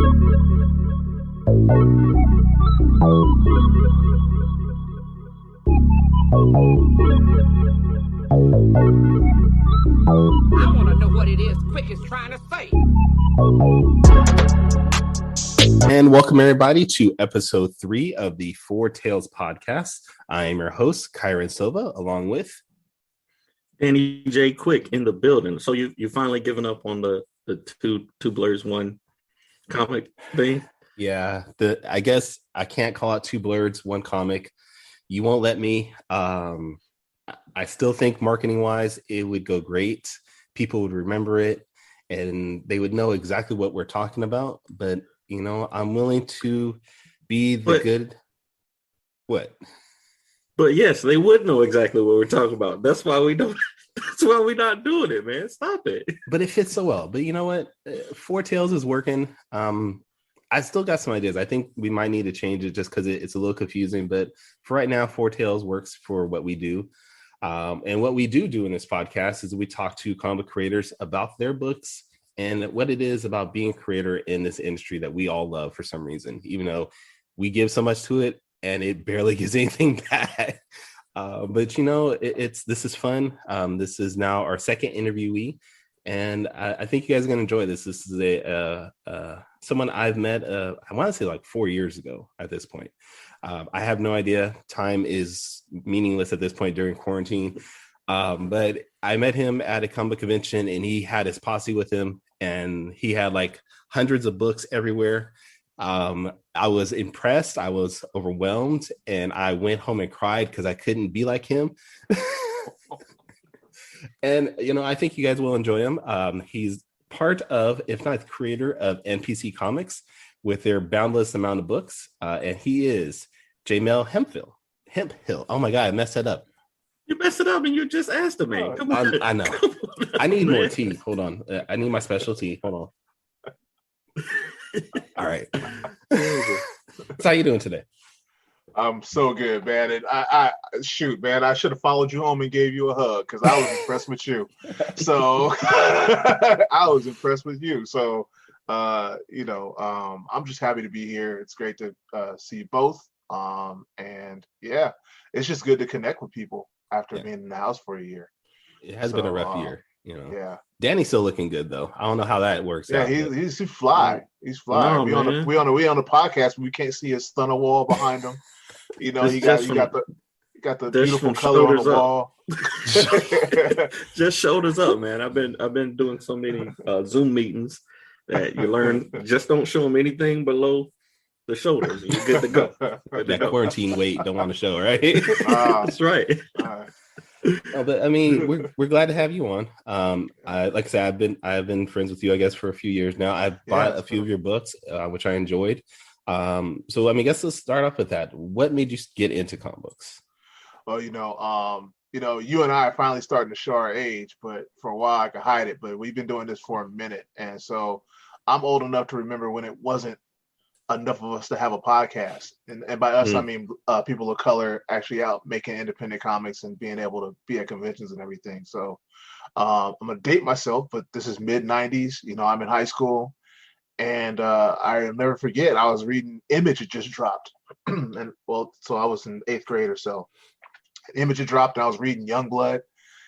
want to know what it is Quick is trying to say. And welcome everybody to episode 3 of the Four Tales podcast. I am your host, Kyrun Silva, along with Danny J. Quick in the building. So you finally given up on the two blurs, one comic thing? Yeah, I guess I can't call out two blurs, one comic. You won't let me. I still think marketing wise, it would go great. People would remember it and they would know exactly what we're talking about. But, you know, I'm willing to be the good. What? But yes, they would know exactly what we're talking about. That's why we don't. That's why we're not doing it, man. Stop it. But it fits so well. But you know what? Four Tales is working. I still got some ideas. I think we might need to change it just because it's a little confusing. But for right now, Four Tales works for what we do. And what we do in this podcast is we talk to comic creators about their books and what it is about being a creator in this industry that we all love for some reason, even though we give so much to it and it barely gives anything back. But you know, this is fun. This is now our second interviewee, and I think you guys are going to enjoy this. This is someone I've met, I want to say like 4 years ago at this point. I have no idea. Time is meaningless at this point during quarantine. But I met him at a comic convention and he had his posse with him and he had like hundreds of books everywhere. I was impressed. I was overwhelmed and I went home and cried because I couldn't be like him. And, you know, I think you guys will enjoy him. He's part of, if not the creator of NPC Comics with their boundless amount of books. And he is Jaimel Hemphill. Oh my God, I messed that up. You messed it up and you just asked me. Come on. I know. I need more tea. Hold on. I need my special tea. Hold on. All right. So how you doing today? I'm so good, man. And I shoot, man, I should have followed you home and gave you a hug because I was impressed with you. So I was impressed with you. So I'm just happy to be here. It's great to see you both. And yeah, it's just good to connect with people after being in the house for a year. It has been a rough year, you know. Yeah. Danny's still looking good though. I don't know how that works. Yeah, he's fly. He's fly. No, we on the podcast, but we can't see his stunner wall behind him. You know, he got the beautiful color on the wall. Just shoulders up, man. I've been doing so many Zoom meetings that you learn just don't show them anything below the shoulders. You're good to go. That quarantine weight don't want to show, right? That's right. But I mean, we're glad to have you on. Like I said, I've been friends with you, I guess, for a few years now. I've bought a few of your books, which I enjoyed. So I mean, I guess let's start off with that. What made you get into comic books? Well, you and I are finally starting to show our age, but for a while I could hide it. But we've been doing this for a minute, and so I'm old enough to remember when it wasn't enough of us to have a podcast, and by us I mean people of color actually out making independent comics and being able to be at conventions and everything. So I'm gonna date myself, but this is mid '90s. You know, I'm in high school, and I'll never forget. I was reading Image had just dropped, and so I was in 8th grade or so. Image had dropped, and I was reading Youngblood,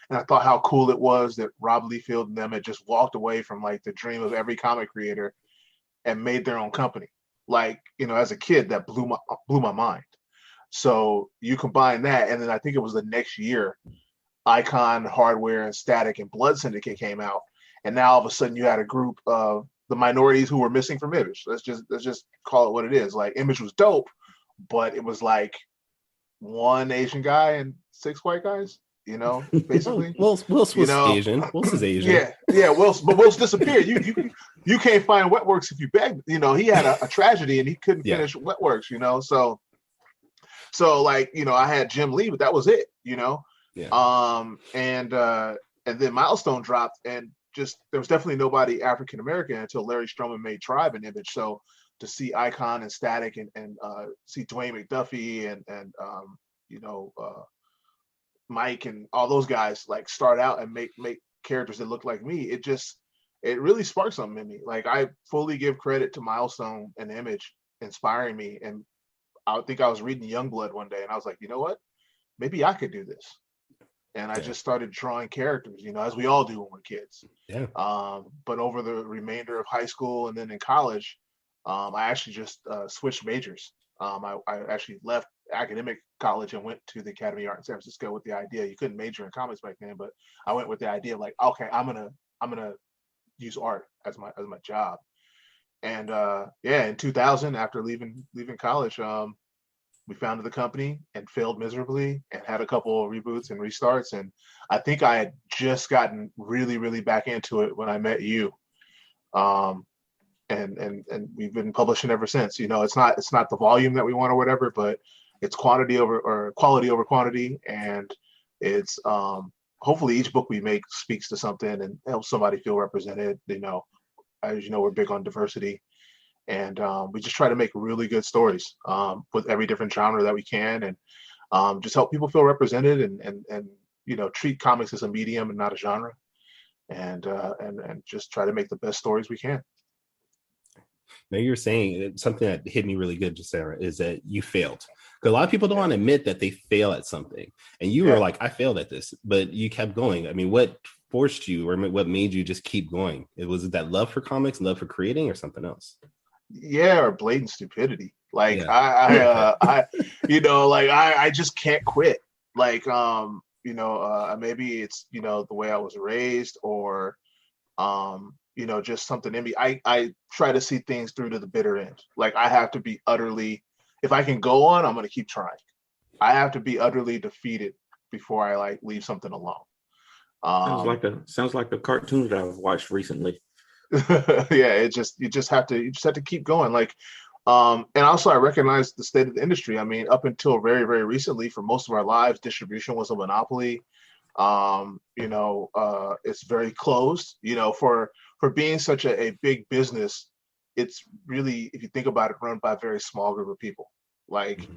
and I thought how cool it was that Rob Liefeld and them had just walked away from like the dream of every comic creator and made their own company. Like, you know, as a kid, that blew my mind. So you combine that, and then I think it was the next year, Icon, Hardware, and Static and Blood Syndicate came out, and now all of a sudden you had a group of the minorities who were missing from Image. Let's just call it what it is. Like, Image was dope, but it was like one Asian guy and 6 white guys. You know, basically. Will's was Asian. Will's is Asian. Yeah. Will's disappeared. You can't find Wetworks if you beg. You know, he had a tragedy and he couldn't finish Wetworks. You know, so like, you know, I had Jim Lee, but that was it. You know, and then Milestone dropped, and just there was definitely nobody African American until Larry Stroman made Tribe and Image. So to see Icon and Static and see Dwayne McDuffie and Mike and all those guys like start out and make characters that look like me, it it really sparked something in me. Like I fully give credit to Milestone and Image inspiring me. And I think I was reading Youngblood one day and I was like, you know what? Maybe I could do this. And I just started drawing characters, you know, as we all do when we're kids. Yeah. But over the remainder of high school and then in college, I actually just switched majors. I actually left academic college and went to the Academy of Art in San Francisco with the idea. You couldn't major in comics back then, but I went with the idea of like, okay, I'm gonna use art as my job. And in 2000, after leaving college, we founded the company and failed miserably and had a couple of reboots and restarts. And I think I had just gotten really, really back into it when I met you. And we've been publishing ever since. You know, it's not the volume that we want or whatever, but it's quality over quantity. And it's hopefully each book we make speaks to something and helps somebody feel represented. You know, as you know, we're big on diversity. And we just try to make really good stories with every different genre that we can, and just help people feel represented, and you know, treat comics as a medium and not a genre, and just try to make the best stories we can. Now you're saying something that hit me really good, Sarah, is that you failed. Because a lot of people don't want to admit that they fail at something, and you were like, I failed at this, but you kept going. I mean, what forced you, or what made you just keep going? Was it that love for comics, love for creating, or something else? Yeah, or blatant stupidity. Like I you know, like I just can't quit. Like you know, maybe it's, you know, the way I was raised, or you know, just something in me. I try to see things through to the bitter end. Like I have to be utterly, if I can go on, I'm gonna keep trying. I have to be utterly defeated before I like leave something alone. Sounds like a cartoon that I've watched recently. Yeah, you just have to keep going. Like and also I recognize the state of the industry. I mean, up until very, very recently, for most of our lives, distribution was a monopoly. You know, it's very closed. You know, for being such a big business, it's really, if you think about it, run by a very small group of people. Like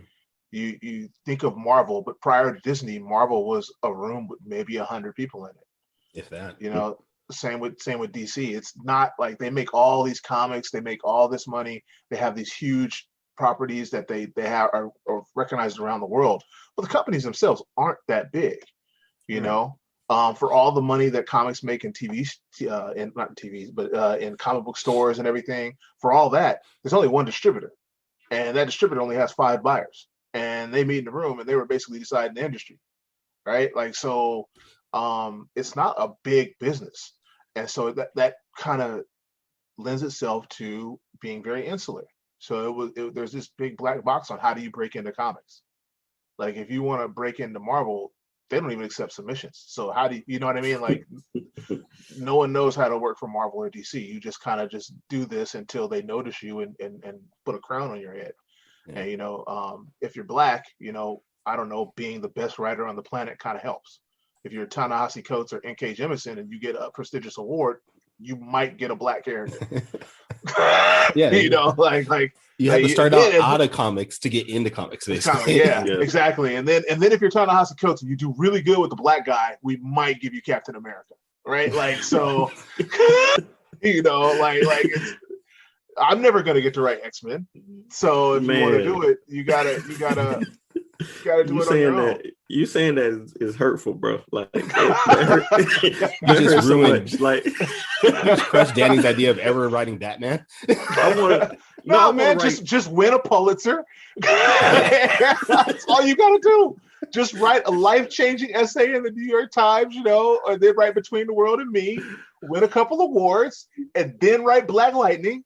you think of Marvel, but prior to Disney, Marvel was a room with maybe 100 people in it. If that, you know. Same with DC. It's not like they make all these comics, they make all this money, they have these huge properties that they have are recognized around the world. But the companies themselves aren't that big, you know. For all the money that comics make in TV, in comic book stores and everything, for all that, there's only one distributor, and that distributor only has 5 buyers, and they meet in the room and they were basically deciding the industry, right? Like so. It's not a big business. And so that kind of lends itself to being very insular. So there's this big black box on how do you break into comics? Like if you want to break into Marvel, they don't even accept submissions. So how do you know what I mean? Like no one knows how to work for Marvel or DC. You just kind of just do this until they notice you and put a crown on your head. Yeah. And, you know, if you're black, you know, I don't know, being the best writer on the planet kind of helps. If you're Ta-Nehisi Coates or N.K. Jemisin and you get a prestigious award, you might get a black character. Yeah, you know, like you have to start out of comics to get into comics, basically. Yeah, exactly. And then if you're Ta-Nehisi Coates and you do really good with the black guy, we might give you Captain America, right? Like so, you know, like it's, I'm never gonna get to write X-Men. So if you want to do it, you gotta do it on your own. You saying that is hurtful, bro. Like you just ruined, so like you just crushed Danny's idea of ever writing Batman. Just win a Pulitzer. That's all you gotta do. Just write a life-changing essay in the New York Times, you know, or then write Between the World and Me, win a couple awards, and then write Black Lightning,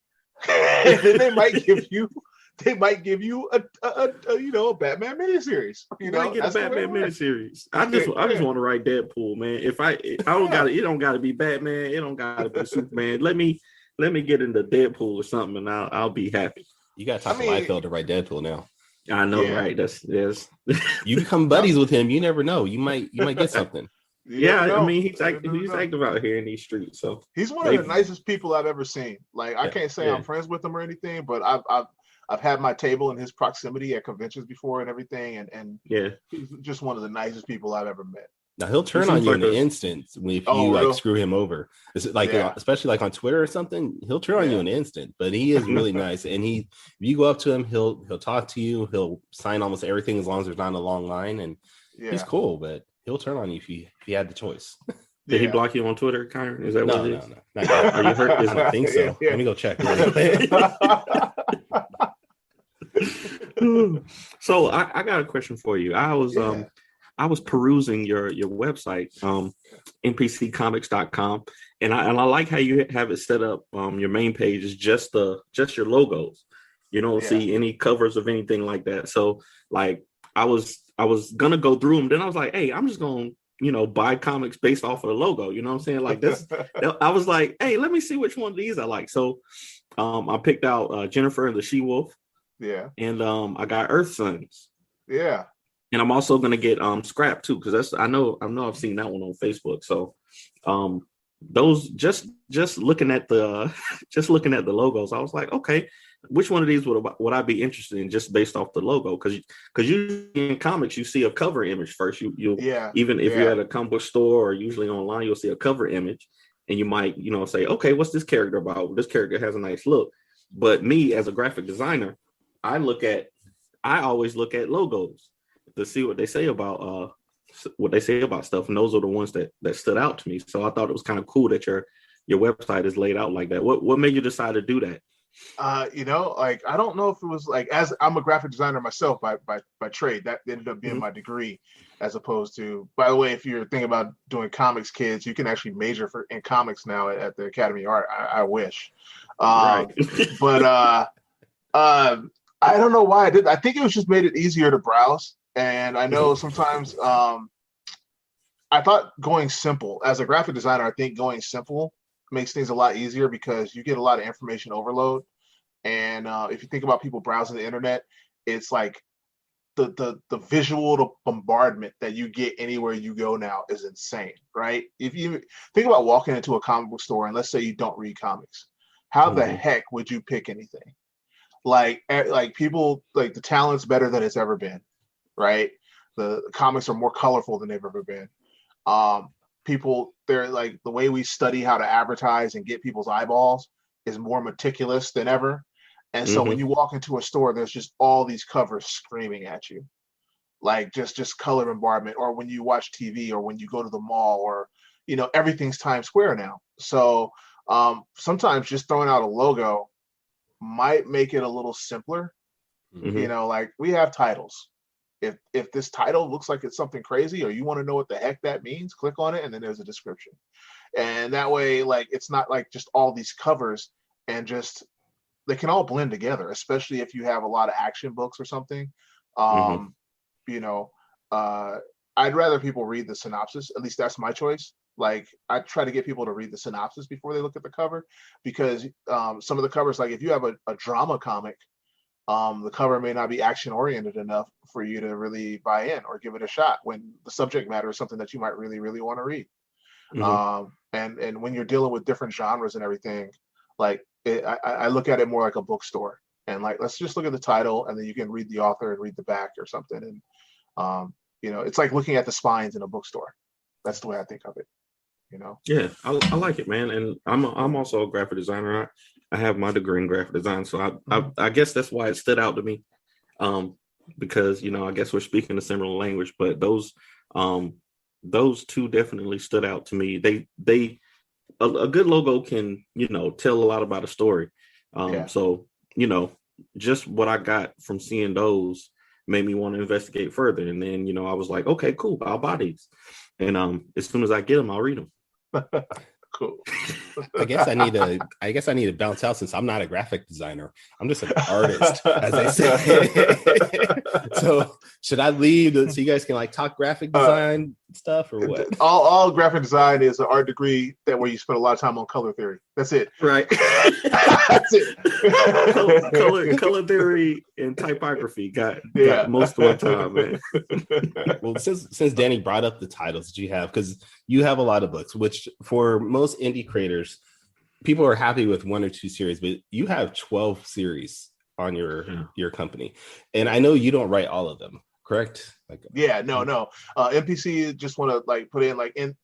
and then they might give you a you know, a Batman miniseries. You know, get a Batman miniseries. I just want to write Deadpool, man. I don't got it don't got to be Batman. It don't got to be Superman. Let me get into Deadpool or something, and I'll be happy. You got to talk to Liefeld to write Deadpool now. I know, right? That's you become buddies with him. You never know. You might get something. I mean, he's active out here in these streets. So he's one of the nicest people I've ever seen. Like I can't say I'm friends with him or anything, but I've had my table in his proximity at conventions before and everything, and he's just one of the nicest people I've ever met. Now he'll turn on you in an instant if you like screw him over. Is it like especially like on Twitter or something? He'll turn on you in an instant. But he is really nice, and if you go up to him, he'll talk to you. He'll sign almost everything as long as there's not a long line, and he's cool. But he'll turn on you if you had the choice. Did he block you on Twitter, Kyrun? Is that what it is? No. Are you hurt? I don't think so. Let me go check. So I got a question for you. I was perusing your website, npccomics.com, and I like how you have it set up. Your main page is just your logos. You don't see any covers of anything like that. So like I was gonna go through them, then I was like, hey, I'm just gonna buy comics based off of the logo. You know what I'm saying? Like this, I was like, hey, let me see which one of these I like. So I picked out Jennifer and the She-Wolf. Yeah. And I got Earth Sons. Yeah. And I'm also gonna get Scrap too, because I know I've seen that one on Facebook. So those just looking at the logos, I was like, okay, which one of these would I be interested in just based off the logo? Because usually in comics you see a cover image first. Even if you're at a comic book store or usually online, you'll see a cover image, and you might say, okay, what's this character about? This character has a nice look. But me as a graphic designer, I always look at logos to see what they say about stuff, and those are the ones that stood out to me. So I thought it was kind of cool that your website is laid out like that. What made you decide to do that? I don't know if it was like, as I'm a graphic designer myself by trade, that ended up being my degree, as opposed to, by the way, if you're thinking about doing comics, kids, you can actually major in comics now at the Academy of Art. I wish. Right. But I don't know why I did. I think it was just made it easier to browse. And I know sometimes I thought going simple, as a graphic designer, I think going simple makes things a lot easier because you get a lot of information overload. And if you think about people browsing the internet, it's like the visual bombardment that you get anywhere you go now is insane, right? If you think about walking into a comic book store and let's say you don't read comics, how the heck would you pick anything? Like people, like the talent's better than it's ever been, right? The comics are more colorful than they've ever been. People, they're like, the way we study how to advertise and get people's eyeballs is more meticulous than ever. And so when you walk into a store, there's just all these covers screaming at you, like just color bombardment. Or when you watch TV or when you go to the mall, or everything's Times Square now. So sometimes just throwing out a logo might make it a little simpler. Like we have titles. If this title looks like it's something crazy, or you want to know what the heck that means, click on it, and then there's a description. And that way, like, it's not like just all these covers, and just they can all blend together, especially if you have a lot of action books or something. I'd rather people read the synopsis. At least that's my choice. Like, I try to get people to read the synopsis before they look at the cover, because some of the covers, like if you have a drama comic, the cover may not be action oriented enough for you to really buy in or give it a shot when the subject matter is something that you might really, really want to read. And when you're dealing with different genres and everything, like I look at it more like a bookstore, and like, let's just look at the title and then you can read the author and read the back or something. And, it's like looking at the spines in a bookstore. That's the way I think of it, Yeah, I like it, man. And I'm also a graphic designer. I have my degree in graphic design, so I guess that's why it stood out to me, because I guess we're speaking a similar language. But those two definitely stood out to me. A good logo can tell a lot about a story. So just what I got from seeing those made me want to investigate further. And then I was like, okay, cool, I'll buy these. And as soon as I get them, I'll read them. Cool. I guess I need to bounce out, since I'm not a graphic designer. I'm just an artist, as they say. So should I leave so you guys can like talk graphic design stuff, or what? All graphic design is an art degree where you spend a lot of time on color theory. That's it. Right. That's it. color theory and typography got most of my time, man. Well, since Danny brought up the titles that you have, because you have a lot of books, which for most indie creators, people are happy with 1 or 2 series, but you have 12 series on your company. And I know you don't write all of them, correct? Like, Yeah, no. NPC just want to like put in like in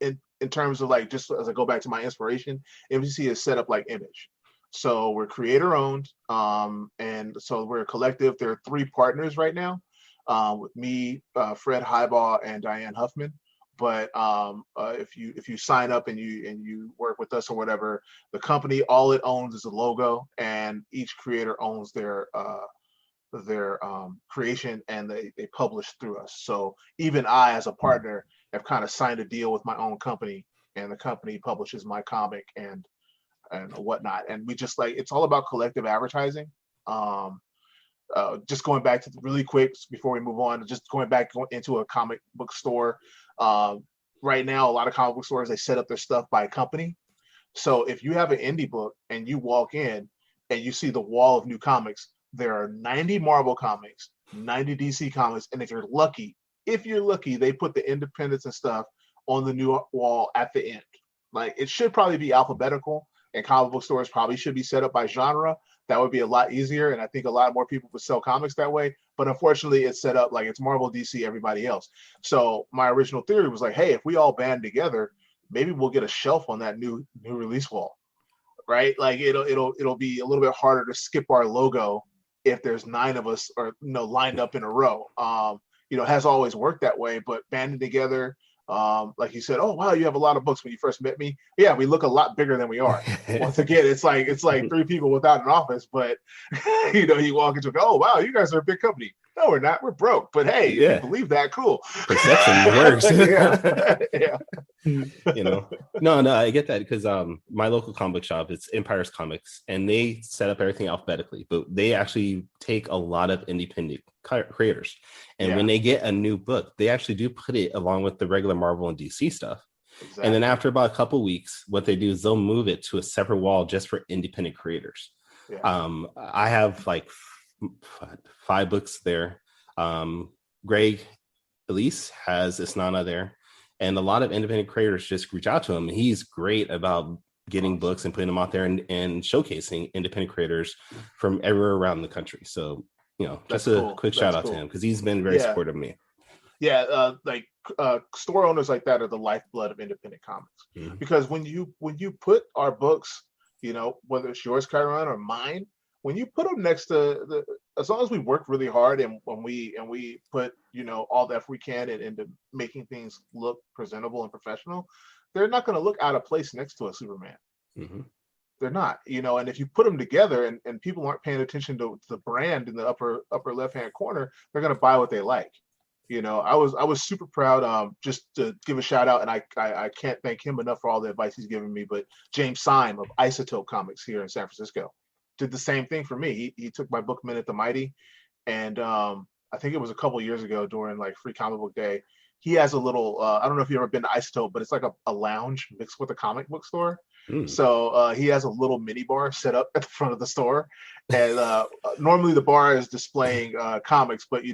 terms of like, just as I go back to my inspiration, NPC is set up like Image. So we're creator owned, and so we're a collective. There are 3 partners right now, with me, Fred Highball, and Diane Huffman. But if you sign up and you work with us or whatever, the company, all it owns is a logo, and each creator owns their creation, and they publish through us. So even I, as a partner, have kind of signed a deal with my own company, and the company publishes my comic and whatnot. And we just like, it's all about collective advertising. Just going back to really quick before we move on, just going into a comic book store. Right now, a lot of comic book stores, they set up their stuff by company. So if you have an indie book and you walk in and you see the wall of new comics, there are 90 Marvel comics, 90 DC comics, and if you're lucky, they put the independents and stuff on the new wall at the end. Like, it should probably be alphabetical, and comic book stores probably should be set up by genre. That would be a lot easier, and I think a lot more people would sell comics that way. But unfortunately, it's set up like it's Marvel, DC, everybody else. So my original theory was like, hey, if we all band together, maybe we'll get a shelf on that new release wall, right? Like it'll be a little bit harder to skip our logo if there's 9 of us, or lined up in a row. It has always worked that way, but banding together. Like you said, oh wow, you have a lot of books when you first met me. Yeah, we look a lot bigger than we are. Once again, it's like 3 people without an office, but you walk into, oh wow, you guys are a big company. No, we're not. We're broke. But hey, if you believe that, cool. Perception works. Yeah. No, I get that, because my local comic shop, it's Empire's Comics, and they set up everything alphabetically, but they actually take a lot of independent creators, and when they get a new book, they actually do put it along with the regular Marvel and DC stuff. Exactly. And then after about a couple weeks, what they do is they'll move it to a separate wall just for independent creators. I have like 5 books there. Greg Elise has Isnana there, and a lot of independent creators just reach out to him. He's great about getting books and putting them out there and showcasing independent creators from everywhere around the country. So just a quick shout out to him, because he's been very supportive of me. Store owners like that are the lifeblood of independent comics. Because when you put our books, whether it's yours, Kyrun, or mine, when you put them next to as long as we work really hard, and when we put all the effort we can into making things look presentable and professional, they're not going to look out of place next to a Superman. They're not, and if you put them together and people aren't paying attention to the brand in the upper left hand corner, they're going to buy what they like. I was super proud, just to give a shout out, and I can't thank him enough for all the advice he's given me, but James Syme of Isotope Comics here in San Francisco did the same thing for me. He took my book Minute the Mighty, and I think it was a couple years ago during like Free Comic Book Day. He has a little, I don't know if you've ever been to Isotope, but it's like a lounge mixed with a comic book store. So he has a little mini bar set up at the front of the store, and normally the bar is displaying comics, but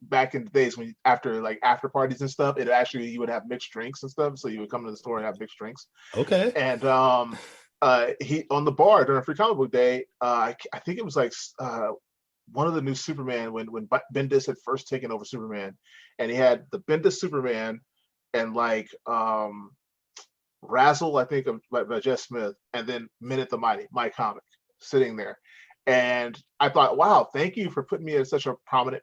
back in the days when after parties and stuff, he would have mixed drinks and stuff. So you would come to the store and have mixed drinks. Okay. And he on the bar during Free Comic Book Day, I think it was like one of the new Superman when Bendis had first taken over Superman, and he had the Bendis Superman and like Razzle, I think, by Jeff Smith, and then Minute the Mighty, my comic, sitting there. And I thought, wow, thank you for putting me in such a prominent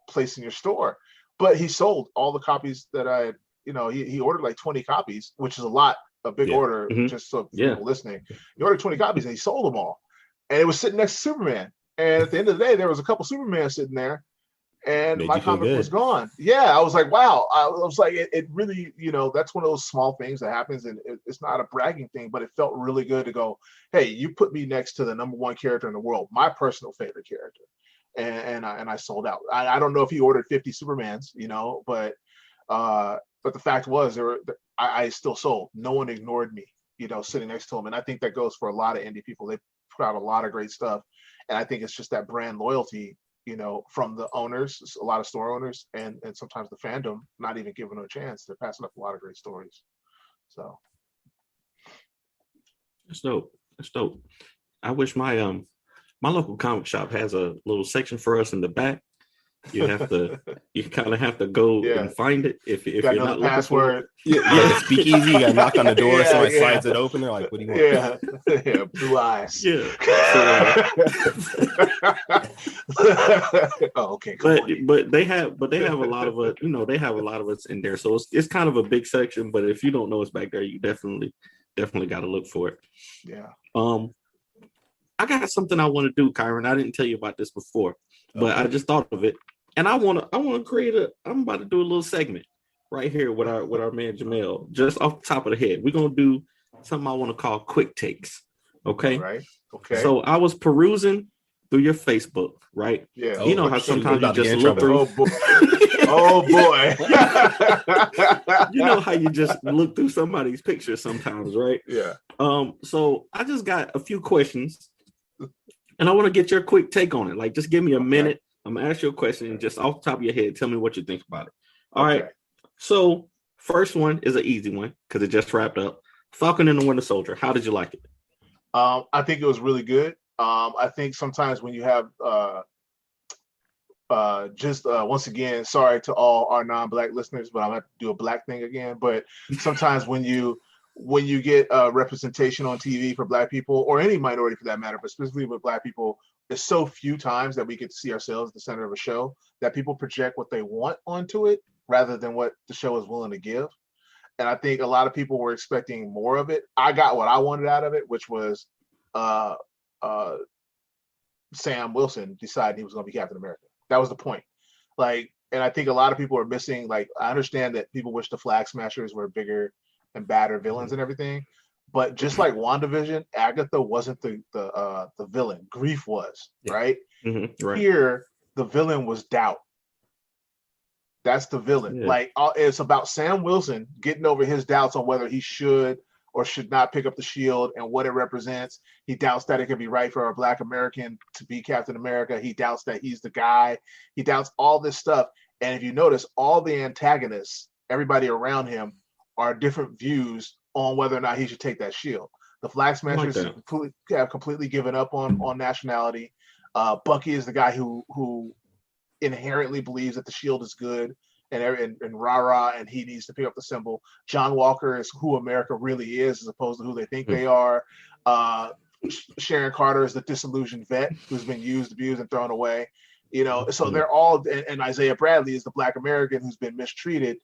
place in your store. But he sold all the copies that I, he ordered like 20 copies, which is a big order, just so people listening. He ordered 20 copies and he sold them all. And it was sitting next to Superman. And at the end of the day, there was a couple Superman sitting there, and my comic was gone. Yeah, I was like, wow. I was like, it really, that's one of those small things that happens, and it's not a bragging thing, but it felt really good to go, hey, you put me next to the #1 character in the world, my personal favorite character, and I sold out. I don't know if he ordered 50 Supermans, but the fact was I still sold. No one ignored me, sitting next to him, and I think that goes for a lot of indie people. They put out a lot of great stuff. And I think it's just that brand loyalty, from the owners, a lot of store owners, and sometimes the fandom not even giving them a chance. They're passing up a lot of great stories. So that's dope. I wish my local comic shop has a little section for us in the back, You kind of have to go and find it if you're not looking password. for it. Yeah, like a speakeasy. You gotta knock on the door. Somebody Yeah. slides it open. They're like, "What do you want?" Yeah, blue eyes. Yeah. Oh, okay. But they have a lot of it. They have a lot of us in there. So it's kind of a big section. But if you don't know it's back there, you definitely got to look for it. Yeah. I got something I want to do, Kyrun. I didn't tell you about this before, but I just thought of it, and I want to create I'm about to do a little segment right here with our man Jaimel, just off the top of the head. We're gonna do something I want to call quick takes. Okay. All right. Okay. So I was perusing through your Facebook, right? Yeah. You know how sometimes you just look through. Oh boy. Oh boy. You know how you just look through somebody's picture sometimes, right? Yeah. So I just got a few questions. And I want to get your quick take on it. Like, just give me a minute. I'm going to ask you a question. And just off the top of your head, tell me what you think about it. All right. So, first one is an easy one because it just wrapped up. Falcon and the Winter Soldier. How did you like it? I think it was really good. I think sometimes when you have once again, sorry to all our non-Black listeners, but I'm going to do a Black thing again. But sometimes when you get representation on TV for Black people, or any minority for that matter, but specifically with Black people, there's so few times that we get to see ourselves at the center of a show that people project what they want onto it rather than what the show is willing to give. And I think a lot of people were expecting more of it. I got what I wanted out of it, which was Sam Wilson decided he was going to be Captain America. That was the point. And I think a lot of people are missing, I understand that people wish the Flag Smashers were bigger and badder villains and everything, but just like WandaVision, Agatha wasn't the villain. Grief was, right? Mm-hmm, right. Here, the villain was doubt. That's the villain. Yeah. It's about Sam Wilson getting over his doubts on whether he should or should not pick up the shield and what it represents. He doubts that it could be right for a Black American to be Captain America. He doubts that he's the guy. He doubts all this stuff. And if you notice, all the antagonists, everybody around him, are different views on whether or not he should take that shield. The Flag Smashers have completely given up on nationality. Bucky is the guy who inherently believes that the shield is good and rah-rah, and he needs to pick up the symbol. John Walker is who America really is as opposed to who they think they are. Sharon Carter is the disillusioned vet who's been used, abused, and thrown away. So they're all, and Isaiah Bradley is the Black American who's been mistreated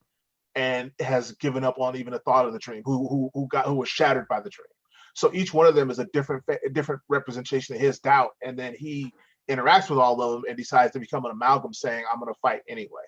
and has given up on even the thought of the dream, who was shattered by the dream. So each one of them is a different representation of his doubt, and then he interacts with all of them and decides to become an amalgam, saying, "I'm going to fight anyway."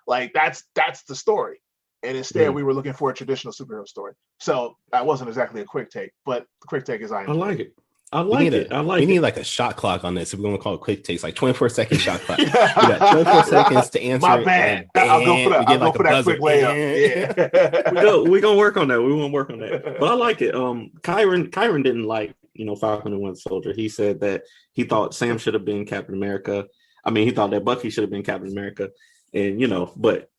That's the story. And instead, we were looking for a traditional superhero story. So that wasn't exactly a quick take, but the quick take is I like it. We need like a shot clock on this. If we're going to call it quick takes, like 24-second shot clock. You got 24 seconds to answer. My bad. I'll go for that quick layup. Yeah. We're going to work on that. We want to work on that. But I like it. Kyrun didn't like, Falcon and Winter Soldier. He said that he thought Sam should have been Captain America. I mean, he thought that Bucky should have been Captain America. And but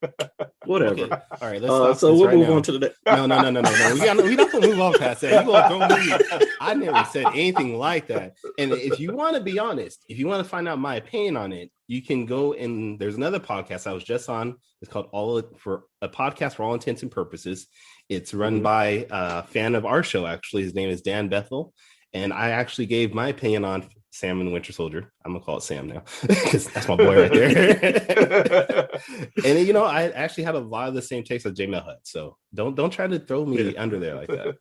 whatever. Okay. All right, let's so we'll move on to the No. We're not gonna move on past that. You gonna throw me? I never said anything like that. And if you want to be honest, if you want to find out my opinion on it, you can go and there's another podcast I was just on. It's called A Podcast for All Intents and Purposes. It's run by a fan of our show. Actually, his name is Dan Bethel, and I actually gave my opinion on Sam and the Winter Soldier. I'm gonna call it Sam now because that's my boy right there. And I actually had a lot of the same takes as Jaimel had. So don't try to throw me under there like that.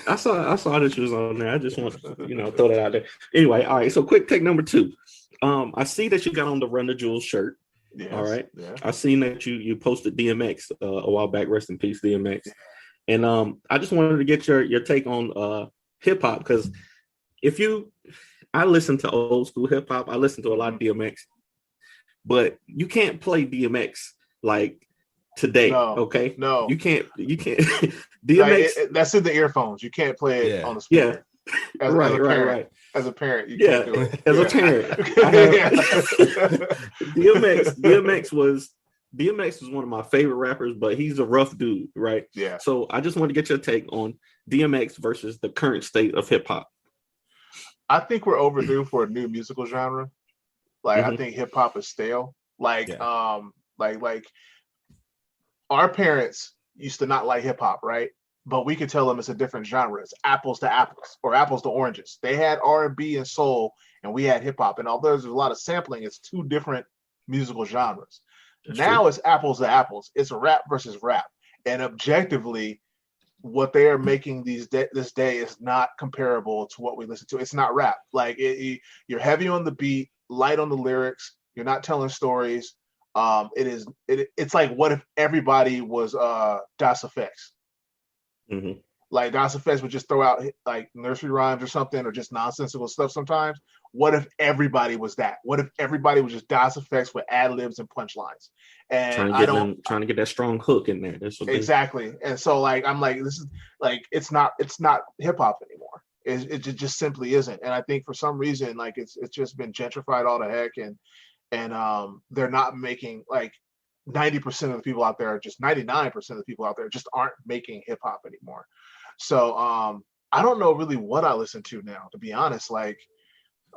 I saw that you was on there. I just want to throw that out there. Anyway, all right. So quick take number 2. I see that you got on the Run the Jewels shirt. Yes, all right. Yeah. I seen that you posted DMX a while back. Rest in peace, DMX. And I just wanted to get your take on hip hop because I listen to old school hip hop. I listen to a lot of DMX, but you can't play DMX like today. No, okay, no, you can't. DMX. That's in the earphones. You can't play it on the speaker. Yeah, right. As a parent, you can't do it. As a parent, DMX was one of my favorite rappers, but he's a rough dude, right? Yeah. So I just want to get your take on DMX versus the current state of hip hop. I think we're overdue for a new musical genre. I think hip hop is stale. Like our parents used to not like hip hop, right? But we could tell them it's a different genre. It's apples to apples or apples to oranges. They had R&B and soul, and we had hip hop. And although there's a lot of sampling, it's two different musical genres. That's now true. it's apples to apples. It's rap versus rap. And objectively, what they are making this day is not comparable to what we listen to. It's not rap. Like you're heavy on the beat, light on the lyrics. You're not telling stories. It's like, what if everybody was Das Effects? Mm-hmm. Like Das Effects would just throw out like nursery rhymes or something, or just nonsensical stuff sometimes. What if everybody was that? What if everybody was just Das Effects with ad libs and punchlines? And trying to get that strong hook in there. That's what exactly. And so like I'm like, this is like it's not hip hop anymore. It just simply isn't. And I think for some reason, like it's just been gentrified all the heck, and they're not making, like, 90% of the people out there, just 99% of the people out there just aren't making hip hop anymore. So I don't know really what I listen to now, to be honest. Like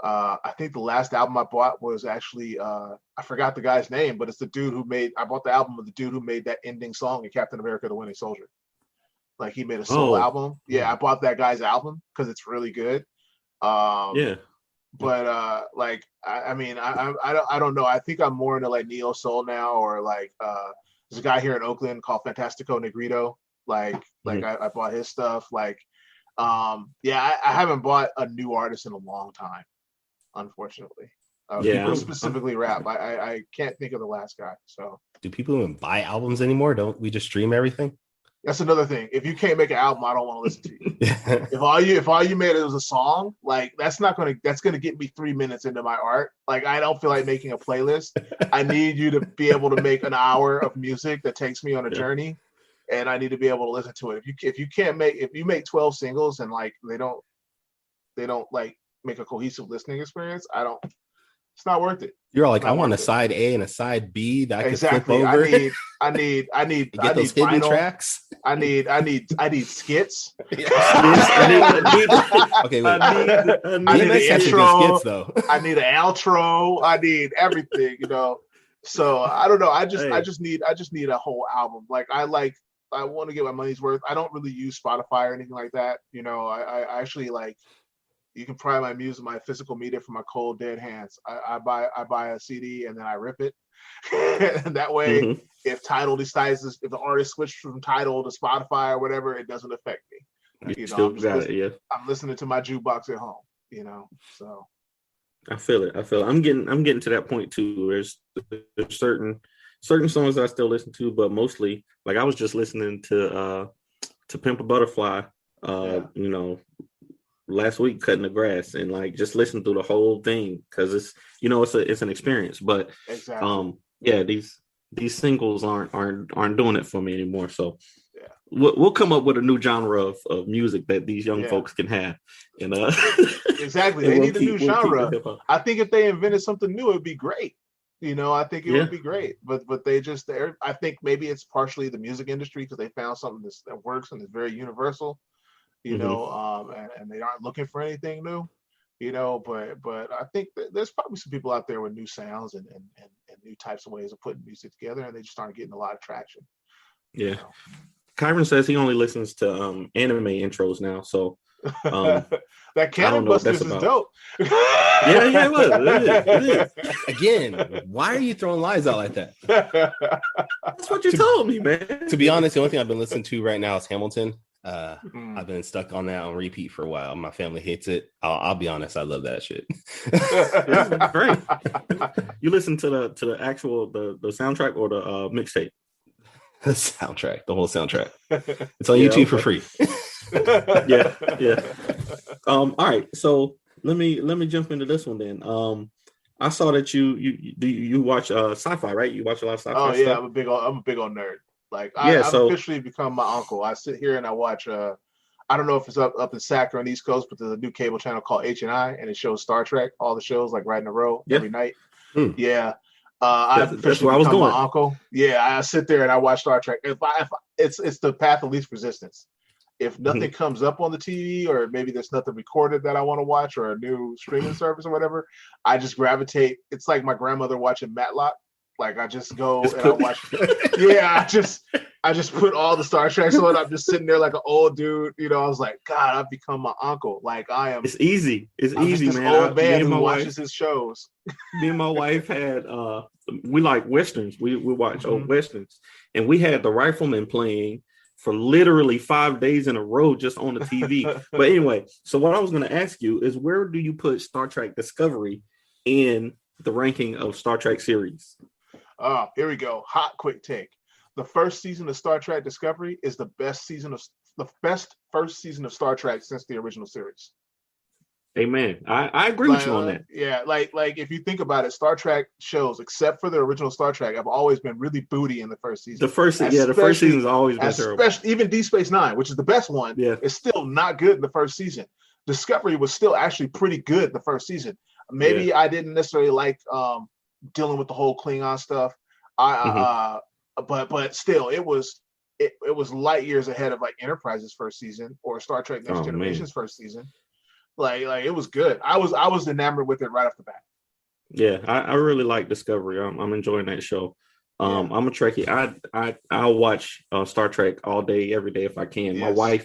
I think the last album I bought was actually I forgot the guy's name, but it's the dude who made, I bought the album of the dude who made that ending song in Captain America: The Winter Soldier. Like he made a solo album. Yeah, I bought that guy's album because it's really good. yeah. But like I mean I don't know. I think I'm more into like neo soul now, or like there's a guy here in Oakland called Fantastico Negrito. Like I bought his stuff. Like yeah, I haven't bought a new artist in a long time, unfortunately. People specifically rap. I can't think of the last guy. So do people even buy albums anymore? Don't we just stream everything? That's another thing. If you can't make an album, I don't want to listen to you. If all you made it was a song, like that's gonna get me 3 minutes into my art. Like I don't feel like making a playlist. I need you to be able to make an hour of music that takes me on a journey, and I need to be able to listen to it. If you make 12 singles and like they don't like make a cohesive listening experience, it's not worth it. You're all like, I want a side A and a side B that I can flip over. I need get those hidden tracks. I need skits. Okay, wait. I need an intro. Skits, though. I need an outro. I need everything, So I don't know. I just need a whole album. Like I want to get my money's worth. I don't really use Spotify or anything like that. I actually like. You can pry my music, my physical media from my cold dead hands. I buy a CD and then I rip it. And that way, if Tidal decides, if the artist switched from Tidal to Spotify or whatever, it doesn't affect me. I'm listening to my jukebox at home. So I feel it. I'm getting to that point too. There's certain songs that I still listen to, but mostly, like I was just listening to Pimp a Butterfly. Last week, cutting the grass, and like just listen through the whole thing because it's it's an experience. But these singles aren't doing it for me anymore. So we'll come up with a new genre of music that these young folks can have. And exactly, they need a new genre. I think if they invented something new, it'd be great. I think it would be great. But I think maybe it's partially the music industry because they found something that works and is very universal. And they aren't looking for anything new, but I think there's probably some people out there with new sounds and new types of ways of putting music together, and they just aren't getting a lot of traction. Yeah. Kyrun says he only listens to anime intros now, so that Cannon Busters is dope. yeah, it is. Again, why are you throwing lies out like that? That's what you told me, man. To be honest, the only thing I've been listening to right now is Hamilton. I've been stuck on that on repeat for a while. My family hates it. I'll be honest, I love that shit. Great. You listen to the actual the soundtrack or the mixtape? The soundtrack, the whole soundtrack. It's on YouTube for free. yeah. All right, so let me jump into this one then. I saw that you watch sci-fi, right? You watch a lot of sci-fi. Oh yeah, stuff? I'm a big old nerd. Like I've officially become my uncle. I sit here and I watch. I don't know if it's up in SAC or on the East Coast, but there's a new cable channel called H&I, and it shows Star Trek, all the shows like right in a row every night. Yeah, I've officially become my uncle. Yeah, I sit there and I watch Star Trek. If it's the path of least resistance. If nothing comes up on the TV, or maybe there's nothing recorded that I want to watch, or a new streaming service or whatever, I just gravitate. It's like my grandmother watching Matlock. Like I just go and I watch. Yeah, I just put all the Star Trek on. I'm just sitting there like an old dude. You know, I was like, God, I've become my uncle. Like I am. It's easy. I'm Easy, just this man. old man who watches his shows. Me and my wife had we like westerns. We watch old westerns, and we had The Rifleman playing for literally 5 days in a row just on the TV. But anyway, so what I was going to ask you is, where do you put Star Trek Discovery in the ranking of Star Trek series? Here we go. Hot quick take. The first season of Star Trek Discovery is the best first season of Star Trek since the original series. Amen. I agree with you on that. Yeah, like if you think about it, Star Trek shows, except for the original Star Trek, have always been really booty in the first season. The first season's always been terrible. Especially even Deep Space Nine, which is the best one, is still not good in the first season. Discovery was still actually pretty good in the first season. Maybe I didn't necessarily like dealing with the whole Klingon stuff. But still, it was light years ahead of like Enterprise's first season or Star Trek Next Generation's first season. Like it was good. I was enamored with it right off the bat. Yeah, I really like Discovery. I'm enjoying that show. I'm a Trekkie. I'll watch Star Trek all day, every day if I can. Yes.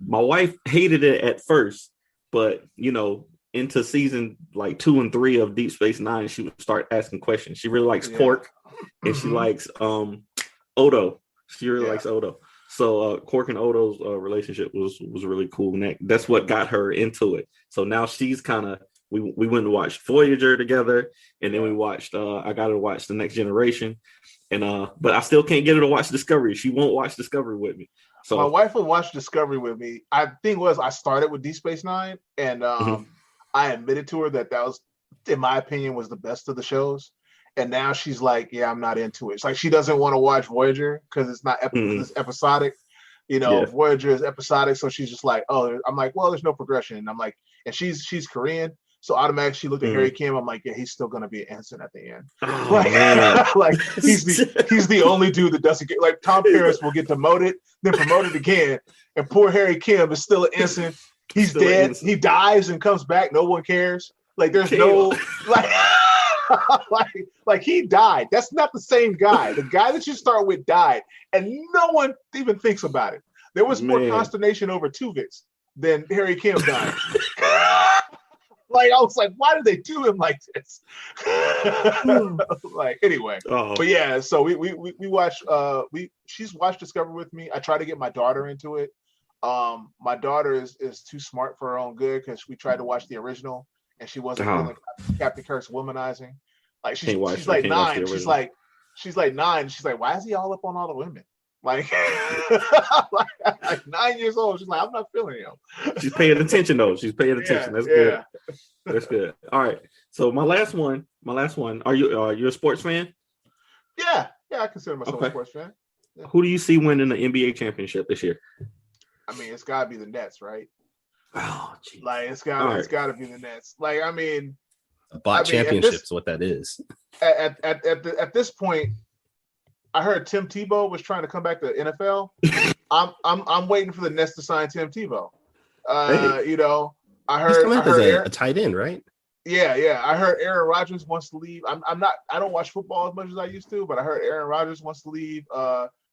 My wife hated it at first, but into season like 2 and 3 of Deep Space Nine, she would start asking questions. She really likes Quark, and she likes Odo. She really likes Odo. So Quark and Odo's relationship was really cool, and that's what got her into it. So now she's kind of we went and watched Voyager together, and then we watched I got her to watch The Next Generation, and but I still can't get her to watch Discovery. She won't watch Discovery with me. So my wife would watch Discovery with me. I started with Deep Space Nine, and I admitted to her that was, in my opinion, was the best of the shows. And now she's like, yeah, I'm not into it. It's like she doesn't want to watch Voyager because it's not it's episodic. Voyager is episodic. So she's just like, oh, I'm like, well, there's no progression. And I'm like, and she's Korean. So automatically she looked at Harry Kim. I'm like, yeah, he's still going to be an ensign at the end. Oh, like he's the only dude that doesn't get, like Tom Paris will get demoted, then promoted again. And poor Harry Kim is still an ensign. He's still dead. He dies and comes back. No one cares. Like there's no like he died. That's not the same guy. The guy that you start with died, and no one even thinks about it. There was more consternation over Tuvix than Harry Kim dying. Like I was like, why did they do him like this? Like anyway, but yeah. So we watched. She's watched Discovery with me. I try to get my daughter into it. My daughter is too smart for her own good because we tried to watch the original. And she wasn't feeling Captain Kirk's womanizing. Like she's like 9. She's like 9. She's like, why is he all up on all the women? Like, like 9 years old. She's like, I'm not feeling him. She's paying attention though. She's paying attention. That's good. That's good. All right. So my last one. Are you a sports fan? Yeah. I consider myself a sports fan. Yeah. Who do you see winning the NBA championship this year? I mean, it's gotta be the Nets, right? Oh, geez. Like it's gotta be the Nets. Like I mean, championship's what that is. At this point, I heard Tim Tebow was trying to come back to the NFL. I'm waiting for the Nets to sign Tim Tebow. I heard he's coming up as a tight end, right? Yeah. I heard Aaron Rodgers wants to leave. I don't watch football as much as I used to, but I heard Aaron Rodgers wants to leave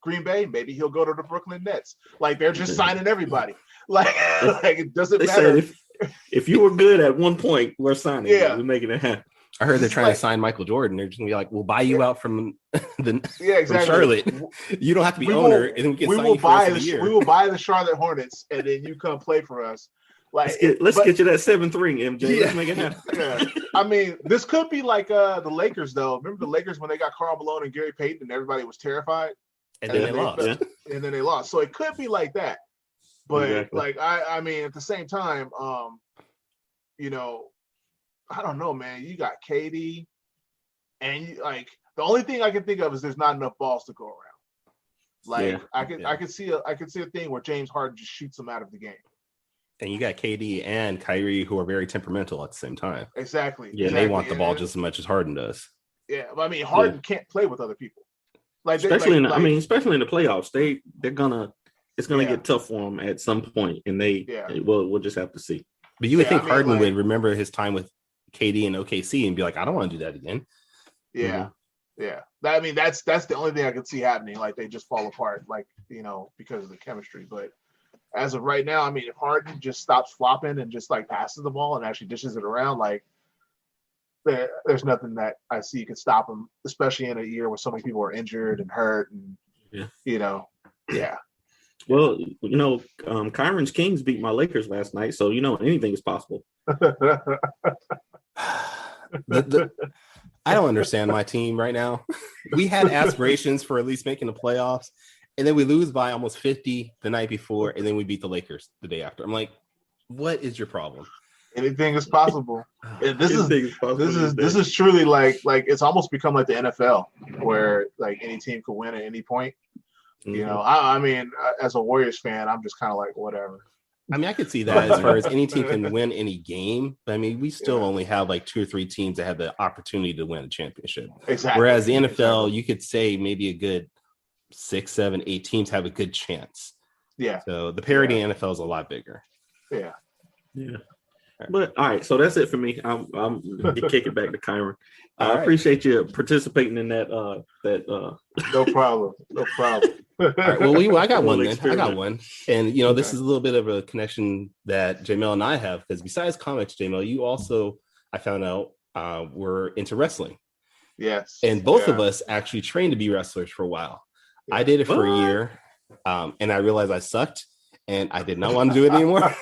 Green Bay. Maybe he'll go to the Brooklyn Nets. Like they're just signing everybody. Like it doesn't matter. If you were good at one point, we're signing. We're making it happen. I heard they're trying to sign Michael Jordan. They're just gonna be like, "We'll buy you out from from Charlotte. You don't have to be owner, and we will buy the Charlotte Hornets, and then you come play for us." Like, let's get you that 7th ring, MJ. Let's make it happen. I mean, this could be like the Lakers, though. Remember the Lakers when they got Karl Malone and Gary Payton, and everybody was terrified, and then they lost. And then they lost. So it could be like that. But like I mean, at the same time, I don't know, man. You got KD, and the only thing I can think of is there's not enough balls to go around. Like I could see a thing where James Harden just shoots them out of the game. And you got KD and Kyrie who are very temperamental at the same time. Exactly. Yeah, they want the ball just as much as Harden does. Yeah, but I mean, Harden can't play with other people. Like especially in the playoffs, they're gonna. It's going to get tough for them at some point, and we'll just have to see. But you would think Harden would remember his time with KD and OKC and be like, I don't want to do that again. Yeah. Yeah. I mean, that's the only thing I could see happening. Like they just fall apart, like, because of the chemistry. But as of right now, I mean, if Harden just stops flopping and just like passes the ball and actually dishes it around, like there's nothing that I see could stop him, especially in a year where so many people are injured and hurt and yeah. Well, Kyrun's Kings beat my Lakers last night, so anything is possible. I don't understand my team right now. We had aspirations for at least making the playoffs, and then we lose by almost 50 the night before, and then we beat the Lakers the day after. I'm like, what is your problem? Anything is possible. This is truly like it's almost become like the NFL, where like any team could win at any point. Mm-hmm. I mean, as a Warriors fan, I'm just kind of like whatever. I mean, I could see that as far as any team can win any game. But I mean, we still only have like 2 or 3 teams that have the opportunity to win a championship. Exactly. Whereas the NFL, you could say maybe a good 6, 7, 8 teams have a good chance. Yeah. So the parity in NFL is a lot bigger. Yeah. Yeah. But all right, so that's it for me. I'm kick it back to Kyrun. I appreciate you participating in that. No problem. No problem. All right, well, I got one then. Experiment. I got one. And, this is a little bit of a connection that Jaimel and I have, because besides comics, Jaimel, you also, I found out, were into wrestling. Yes. And both of us actually trained to be wrestlers for a while. I did it for a year, and I realized I sucked, and I did not want to do it anymore.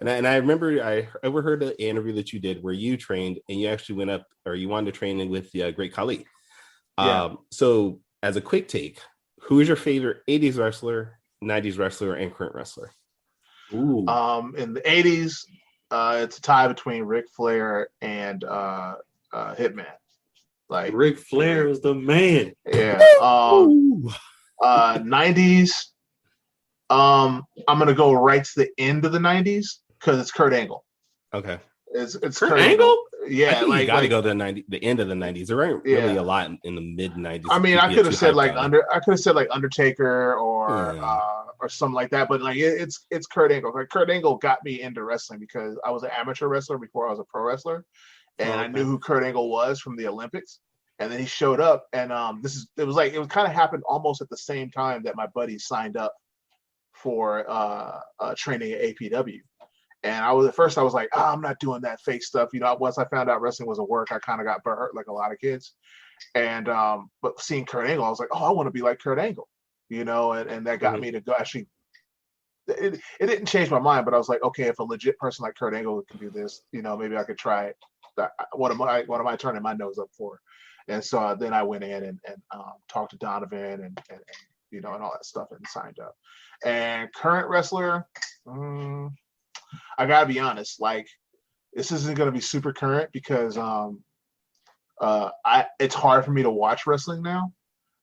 And I remember I overheard an interview that you did where you trained, and you actually went up, or you wanted to train with the great Khali. So as a quick take, who is your favorite 80s wrestler, 90s wrestler, and current wrestler? Ooh. In the 80s, it's a tie between Ric Flair and Hitman. Like Ric Flair is the man. Yeah. 90s. I'm gonna go right to the end of the 90s because it's Kurt Angle. Okay. It's Kurt Angle? Yeah, you got to go to the end of the 90s. There aren't really a lot in the mid 90s. I mean, I could have said like Undertaker or something like that, but like it's Kurt Angle. Like Kurt Angle got me into wrestling because I was an amateur wrestler before I was a pro wrestler, and I knew who Kurt Angle was from the Olympics. And then he showed up, and it was kind of happened almost at the same time that my buddy signed up for training at APW. And I was like, I'm not doing that fake stuff. Once I found out wrestling was a work, I kind of got hurt like a lot of kids. And but seeing Kurt Angle, I was like, I want to be like Kurt Angle, and that got me to go. Actually, it didn't change my mind, but I was like, okay, if a legit person like Kurt Angle can do this, maybe I could try it. What am I turning my nose up for? And so then I went in and talked to Donovan and all that stuff and signed up. And current wrestler, I gotta be honest, like this isn't gonna be super current because it's hard for me to watch wrestling now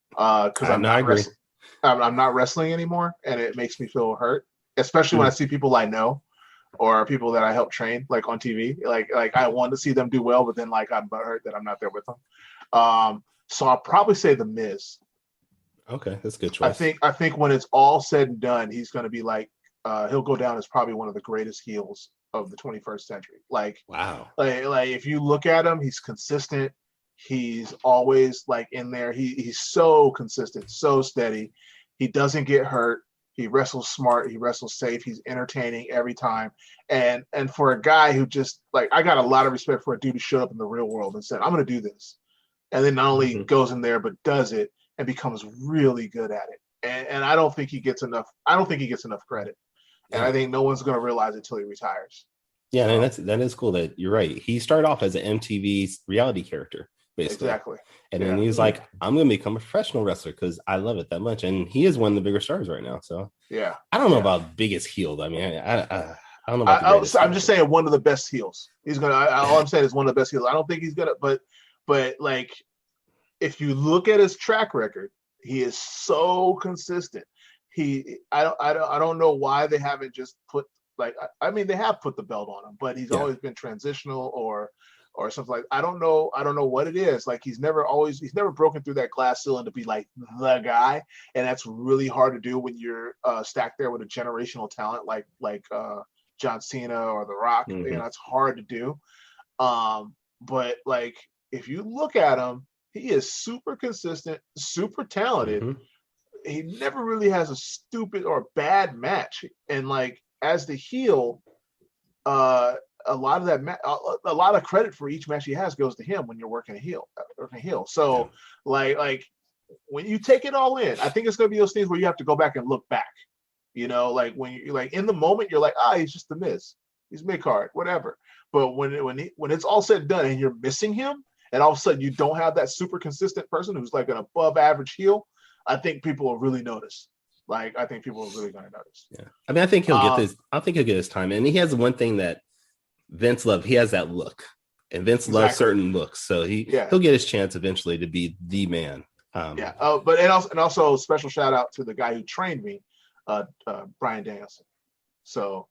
because I'm not wrestling anymore, and it makes me feel hurt, especially when I see people I know or people that I help train like on TV. Like I want to see them do well, but then like I'm hurt that I'm not there with them. So I'll probably say The Miz. Okay, that's a good choice. I think when it's all said and done, he's going to be like, he'll go down as probably one of the greatest heels of the 21st century. Like, wow. Like if you look at him, he's consistent. He's always like in there. He's so consistent, so steady. He doesn't get hurt. He wrestles smart. He wrestles safe. He's entertaining every time. And for a guy who just like, I got a lot of respect for a dude who showed up in the real world and said, I'm going to do this. And then not only goes in there, but does it and becomes really good at it. And I don't think he gets enough. I don't think he gets enough credit. And I think no one's going to realize it until he retires. Yeah, and that is cool that you're right. He started off as an MTV's reality character, basically. Exactly. And then he's like, I'm going to become a professional wrestler because I love it that much. And he is one of the bigger stars right now. So yeah, I don't know about biggest heel. I mean, I don't know about I'm just saying one of the best heels. He's going to, all I'm saying is one of the best heels. I don't think he's going to, but like, if you look at his track record, he is so consistent. I don't know why they haven't just put I mean they have put the belt on him, but he's always been transitional or something like I don't know what it is. Like he's never broken through that glass ceiling to be like the guy, and that's really hard to do when you're stacked there with a generational talent like John Cena or The Rock. It's hard to do. But like if you look at him, he is super consistent, super talented. Mhm. He never really has a stupid or bad match. And like as the heel, a lot of that a lot of credit for each match he has goes to him when you're working a heel. So like when you take it all in, I think it's gonna be those things where you have to go back and look back. You know, like when you're like in the moment, you're like, he's just the Miz. He's mid card, whatever. But when it's all said and done and you're missing him, and all of a sudden you don't have that super consistent person who's like an above average heel, I think people will really notice. Like I think people are really going to notice. Yeah, I mean, I think he'll get this. I think he'll get his time, and he has one thing that Vince loved. He has that look, and Vince loves certain looks, so he'll get his chance eventually to be the man. But also special shout out to the guy who trained me, Brian Danielson. So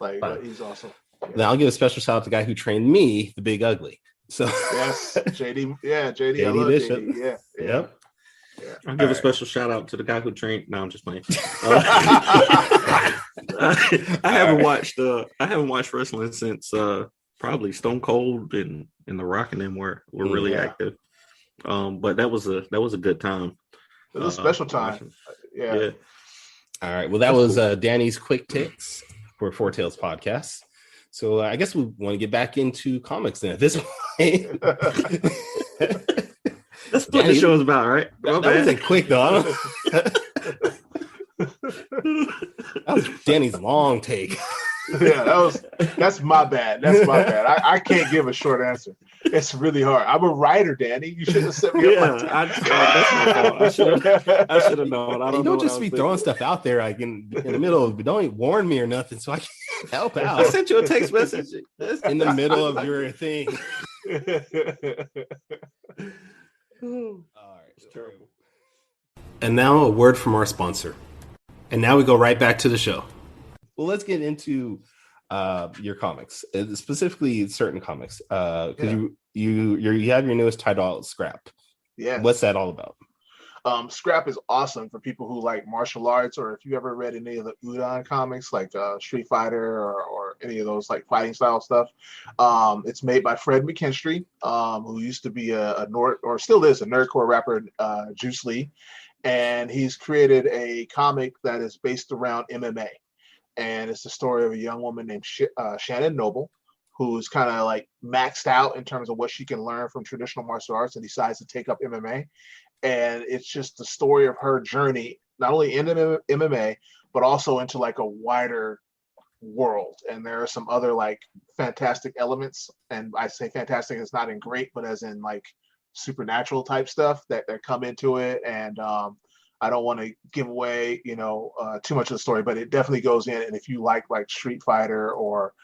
like he's awesome. Yeah. Now I'll give a special shout out to the guy who trained me, the Big Ugly. So yes, JD, JD, I love Bishop. JD. Yeah. Yep. Yeah. I'll give a special shout out to the guy who trained. No, I'm just playing. I haven't watched wrestling since probably Stone Cold and The Rock and them were really active. But that was a good time. It was a special time. Yeah. All right. Well, that was Danny's quick takes for Four Tails podcast. So I guess we want to get back into comics then at this point. That's what the show is about, right? That wasn't quick though. That was Danny's long take. Yeah, that's my bad. I can't give a short answer. It's really hard. I'm a writer, Danny. You should have set me up. That's my fault. I should have known. You don't just be throwing stuff out there like in the middle of, don't warn me or nothing, so I can help out. I sent you a text message in the middle of your thing. All right, it's terrible. And now a word from our sponsor. And now we go right back to the show. Well, let's get into your comics, specifically certain comics, because you have your newest title out, Scrap. Yeah. What's that all about? Scrap is awesome for people who like martial arts, or if you ever read any of the Udon comics, like Street Fighter or any of those like fighting style stuff. It's made by Fred McKinstry, who used to be a still is a nerdcore rapper, Juice Lee, and he's created a comic that is based around MMA, and it's the story of a young woman named Shannon Noble, who's kind of like maxed out in terms of what she can learn from traditional martial arts and decides to take up MMA. And it's just the story of her journey, not only into MMA, but also into like a wider world. And there are some other like fantastic elements. And I say fantastic, it's not in great, but as in like supernatural type stuff that come into it. And I don't want to give away, too much of the story, but it definitely goes in. And if you like Street Fighter or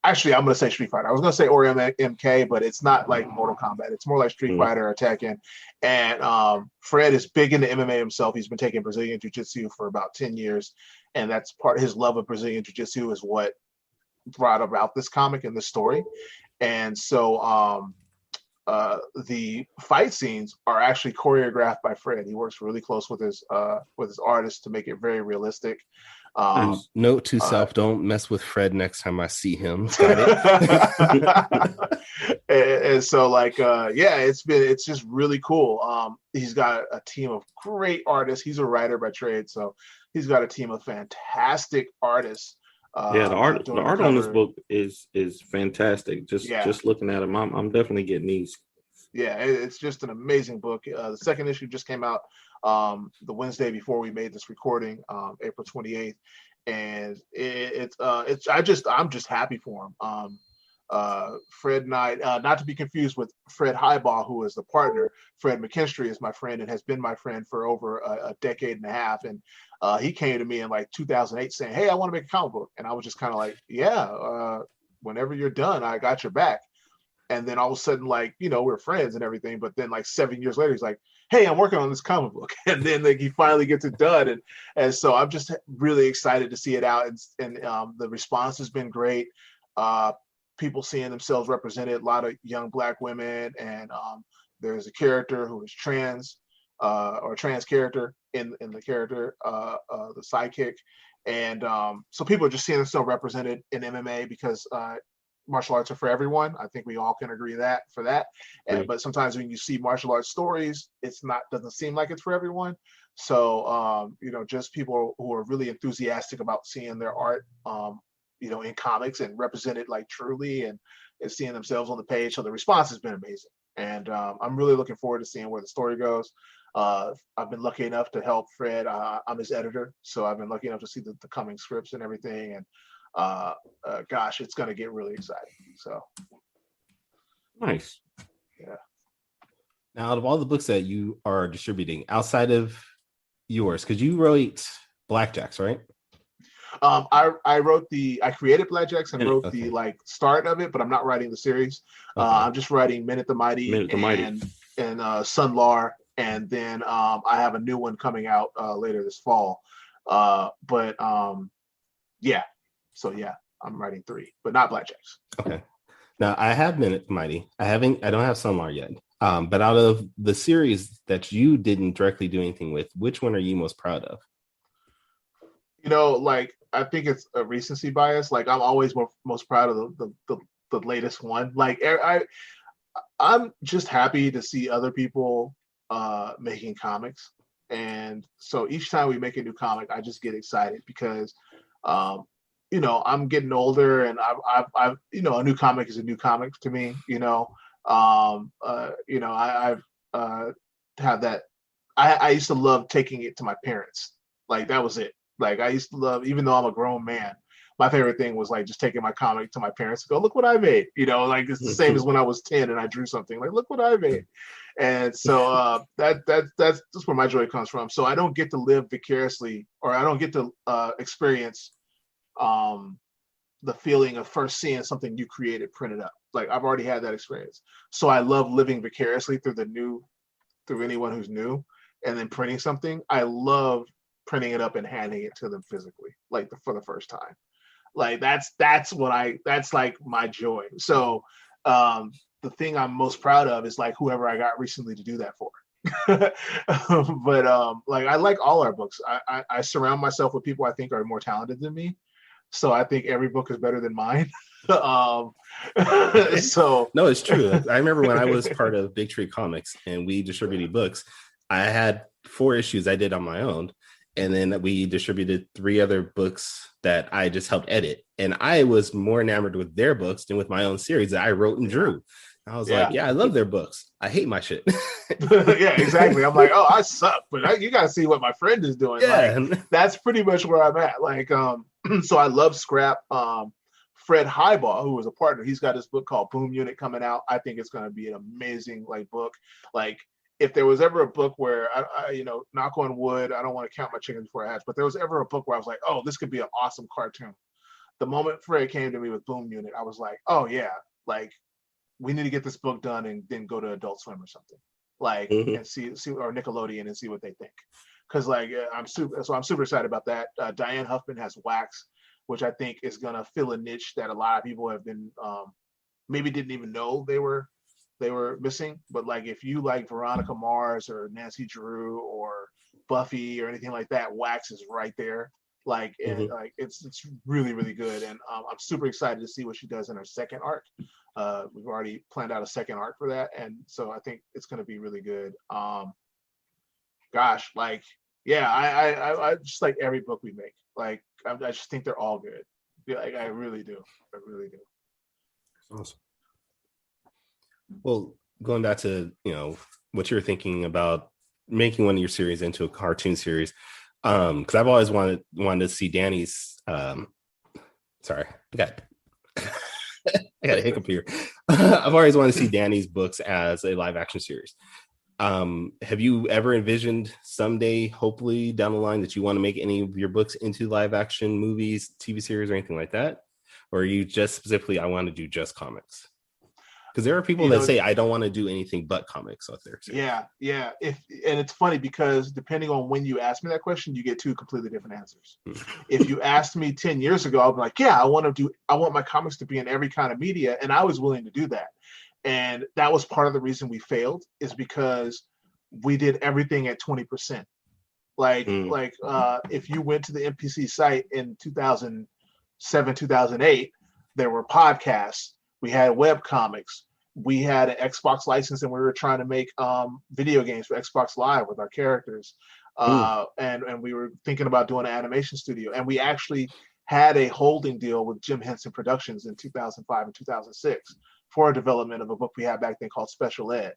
actually, I'm going to say Street Fighter. I was going to say or MK, but it's not like Mortal Kombat. It's more like Street Fighter or Tekken. And Fred is big into MMA himself. He's been taking Brazilian Jiu-Jitsu for about 10 years. And that's part of his love of Brazilian Jiu-Jitsu is what brought about this comic and this story. And so the fight scenes are actually choreographed by Fred. He works really close with his artist to make it very realistic. Note to self: don't mess with Fred next time I see him. And so, it's just really cool. He's got a team of great artists. He's a writer by trade, so he's got a team of fantastic artists. The art on this book is fantastic. Just looking at him, I'm definitely getting these. Yeah, it's just an amazing book. The second issue just came out the Wednesday before we made this recording, April 28th, and I'm just happy for him. Fred and I, not to be confused with Fred Highball, who is the partner. Fred McKinstry is my friend and has been my friend for over a decade and a half, and he came to me in like 2008 saying, "Hey, I want to make a comic book," and I was just kind of like, "Yeah, whenever you're done, I got your back." And then all of a sudden, we're friends and everything. But then 7 years later, he's like, "Hey, I'm working on this comic book." And then he finally gets it done. And so I'm just really excited to see it out. And the response has been great. People seeing themselves represented, a lot of young Black women. And there's a character who is trans, or a trans character in the character, the sidekick. And so people are just seeing themselves represented in MMA because martial arts are for everyone. I think we all can agree for that. But sometimes when you see martial arts stories, doesn't seem like it's for everyone. So just people who are really enthusiastic about seeing their art, in comics and represented like truly and seeing themselves on the page. So the response has been amazing, and I'm really looking forward to seeing where the story goes. I've been lucky enough to help Fred. I'm his editor, so I've been lucky enough to see the coming scripts and everything. And gosh, it's going to get really exciting. So nice. Yeah. Now, out of all the books that you are distributing outside of yours, because you wrote Blackjacks, right? I created Blackjacks and wrote the start of it, but I'm not writing the series. I'm just writing Men at the Mighty and Sun Lar, and then I have a new one coming out later this fall. So I'm writing 3, but not Blackjacks. Okay. Now I have Men at the Mighty. I don't have Sun Lar yet. But out of the series that you didn't directly do anything with, which one are you most proud of? I think it's a recency bias. Like, I'm always most proud of the latest one. Like, I'm just happy to see other people making comics, and so each time we make a new comic, I just get excited because I'm getting older, and I've a new comic is a new comic to me. I've have that. I used to love taking it to my parents. Like, that was it. Like, I used to love, even though I'm a grown man, my favorite thing was like just taking my comic to my parents and go, look what I made. Like, it's the same as when I was 10 and I drew something. Like, look what I made. And so that's where my joy comes from. So I don't get to live vicariously, or I don't get to experience the feeling of first seeing something you created printed up. Like, I've already had that experience. So I love living vicariously through anyone who's new, and then printing something. I love printing it up and handing it to them physically, like for the first time. Like, that's like my joy. So the thing I'm most proud of is like whoever I got recently to do that for. But I like all our books. I surround myself with people I think are more talented than me. So I think every book is better than mine. So no, it's true. I remember when I was part of Big Tree Comics and we distributed books, I had 4 issues I did on my own. And then we distributed 3 other books that I just helped edit. And I was more enamored with their books than with my own series that I wrote and drew. I was like, I love their books. I hate my shit. Yeah, exactly. I'm like, oh, I suck. But you got to see what my friend is doing. Yeah. Like, that's pretty much where I'm at. Like, so I love Scrap. Fred Highball, who was a partner, he's got this book called Boom Unit coming out. I think it's going to be an amazing book. Like, if there was ever a book where I knock on wood, I don't want to count my chickens before I hatch, but there was ever a book where I was like, oh, this could be an awesome cartoon. The moment Fred came to me with Boom Unit, I was like, oh yeah, like, we need to get this book done and then go to Adult Swim or something, like, and see or Nickelodeon and see what they think. Because I'm super excited about that. Diane Huffman has Wax, which I think is gonna fill a niche that a lot of people have been maybe didn't even know they were missing. But like, if you like Veronica Mars or Nancy Drew or Buffy or anything like that, Wax is right there. Like, and like, it's really, really good. And I'm super excited to see what she does in her second arc. We've already planned out a second arc for that, and so I think it's going to be really good. I just like every book we make. Like, I just think they're all good. Like, I really do. Awesome. Well, going back to what you're thinking about making one of your series into a cartoon series, because I've always wanted to see Danny's. Sorry, I got a hiccup here. I've always wanted to see Danny's books as a live action series. Have you ever envisioned someday, hopefully down the line, that you want to make any of your books into live action movies, TV series, or anything like that? Or are you just specifically, I want to do just comics? Because there are people that say, I don't want to do anything but comics out there too. Yeah. And it's funny because depending on when you ask me that question, you get 2 completely different answers. If you asked me 10 years ago, I'd be like, yeah, I want my comics to be in every kind of media. And I was willing to do that. And that was part of the reason we failed, is because we did everything at 20%. If you went to the NPC site in 2007, 2008, there were podcasts We had web comics. We had an Xbox license, and we were trying to make video games for Xbox Live with our characters. And we were thinking about doing an animation studio. And we actually had a holding deal with Jim Henson Productions in 2005 and 2006 for a development of a book we had back then called Special Ed.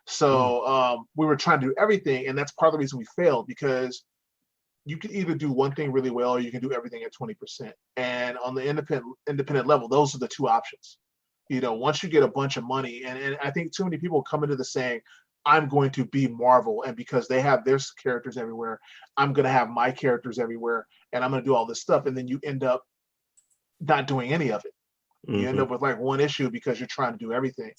So we were trying to do everything, and that's part of the reason we failed, because you can either do one thing really well, or you can do everything at 20%. And on the independent level, those are the two options. You know, once you get a bunch of money, and I think too many people come into this saying, I'm going to be Marvel, and because they have their characters everywhere, I'm going to have my characters everywhere, and I'm going to do all this stuff, and then you end up not doing any of it. You end up with like one issue because you're trying to do everything.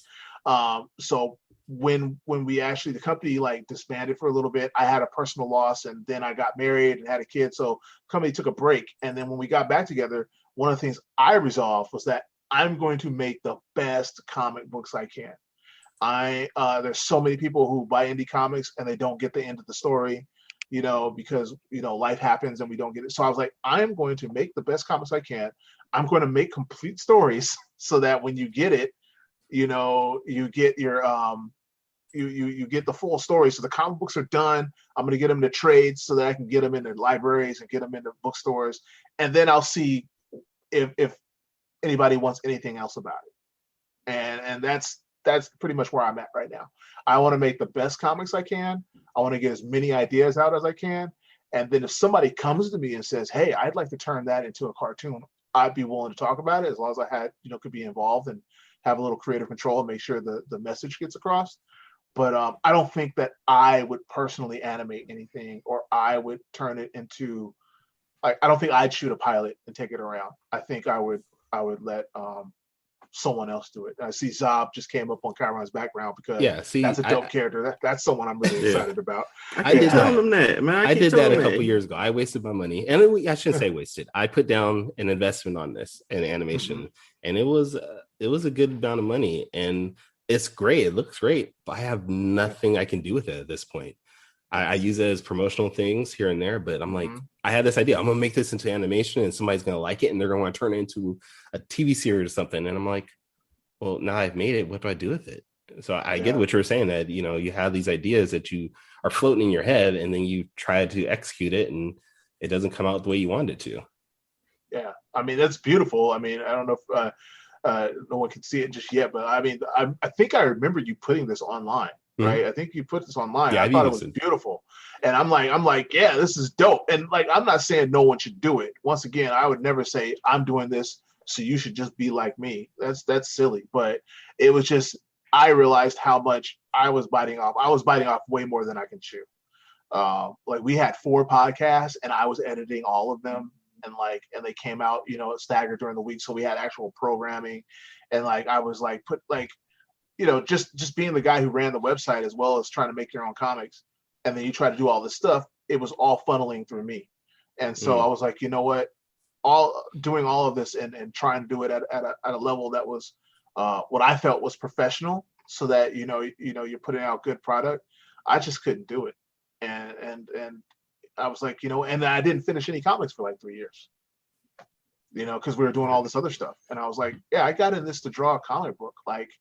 So when we actually, the company like disbanded for a little bit, I had a personal loss, and then I got married and had a kid, so the company took a break. And then when we got back together, one of the things I resolved was that I'm going to make the best comic books I can. There's so many people who buy indie comics and they don't get the end of the story, you know, because, you know, life happens and we don't get it. So I was like, I'm going to make the best comics I can. I'm going to make complete stories so that when you get it, you know, you get your you get the full story. So the comic books are done. I'm going to get them to trades so that I can get them into libraries and get them into bookstores, and then I'll see if anybody wants anything else about it. And that's pretty much where I'm at right now. I want to make the best comics I can. I want to get as many ideas out as I can. And then if somebody comes to me and says, hey, I'd like to turn that into a cartoon, I'd be willing to talk about it, as long as I had, you know, could be involved and have a little creative control and make sure the message gets across. But I don't think that I would personally animate anything, or I would turn it into, I don't think I'd shoot a pilot and take it around. I think I would let someone else do it. I see Zob just came up on Kyrun's background because that's a dope character. That's someone I'm really excited about. I did tell him that, man. I did that a couple years ago. I wasted my money, and I shouldn't say wasted. I put down an investment on this in animation, and it was a good amount of money, and it's great. It looks great, but I have nothing I can do with it at this point. I use it as promotional things here and there, but I'm like, I had this idea. I'm gonna make this into animation, and somebody's gonna like it, and they're gonna want to turn it into a TV series or something. And I'm like, well, now I've made it. What do I do with it? So I get what you're saying, that, you know, you have these ideas that you are floating in your head, and then you try to execute it, and it doesn't come out the way you want it to. Yeah, I mean, that's beautiful. I mean, I don't know if no one can see it just yet, but I mean, I think I remember you putting this online. Right, I think you put this online. I thought it was beautiful, and I'm like, yeah, this is dope. And like, I'm not saying no one should do it. Once again, I would never say I'm doing this, so you should just be like me. That's silly. But it was just, I realized how much I was biting off. I was biting off way more than I can chew. Like, we had 4 podcasts, and I was editing all of them, and they came out, you know, staggered during the week, so we had actual programming, and like I was like you know, just being the guy who ran the website as well as trying to make your own comics, and then you try to do all this stuff, it was all funneling through me. And so I was like, you know what, doing all of this and trying to do it at a level that was what I felt was professional, so that, you know, you're putting out good product. I just couldn't do it. And I was like, you know, and I didn't finish any comics for like 3 years, you know, because we were doing all this other stuff. And I was like, yeah, I got in this to draw a comic book. Like,